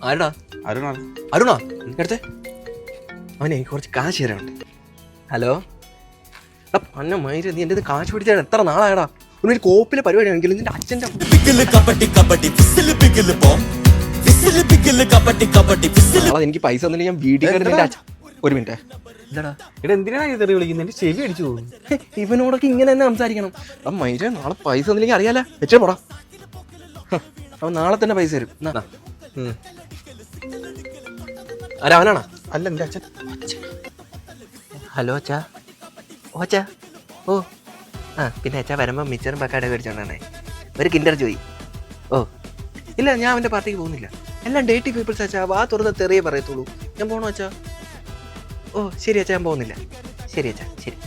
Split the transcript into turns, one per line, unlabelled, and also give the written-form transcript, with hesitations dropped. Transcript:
ആരടാ? അരുണാ എടുത്തേ, അവനെ കുറച്ച് കാശ് തരാനുണ്ട്. ഹലോ അന്ന മൈര, നീ എൻ്റെ കാശ് പിടിച്ചാൽ എത്ര നാളായടാ? ഒരു കോപ്പിലെ പരിപാടിയാണെങ്കിലും നിന്റെ അച്ഛൻ്റെ എനിക്ക് പൈസ തന്നില്ല. ഞാൻ വീട്ടിൽ കയറി നിന്റെ അച്ഛൻ. ഒരു മിനിറ്റ്. എന്താടാ
ഇവിടെ എന്തിനാണ് തെറി വിളിക്കുന്നത്? എന്റെ ചെവി അടിച്ചു പോകും.
ഇവനോടൊക്കെ ഇങ്ങനെ തന്നെ സംസാരിക്കണം. മൈര നാളെ പൈസ തന്നില്ലെങ്കിൽ അറിയാലോ, വെച്ചേ പോടാ. അവൻ നാളെ തന്നെ പൈസ തരും. ആരാ അവനാണോ?
അല്ല, എന്റെ അച്ഛൻ.
ഹലോ അച്ഛാ. ഓ അച്ഛാ. ഓ ആ പിന്നെ അച്ഛാ വരുമ്പോൾ മിച്ചറും പക്കാടെ മേടിച്ചോണ്ടാണേ. ഒരു കിൻഡർ ജോയി. ഓ ഇല്ല, ഞാൻ അവൻ്റെ പാർട്ടിക്ക് പോകുന്നില്ല. എല്ലാം ഡേറ്റി പീപ്പിൾസ് അച്ഛാ. വാ തുറന്ന് തെറിയേ പറയത്തുള്ളൂ. ഞാൻ പോകണോ അച്ഛാ? ഓ ശരി അച്ഛാ, ഞാൻ പോകുന്നില്ല. ശരി അച്ഛാ, ശരി.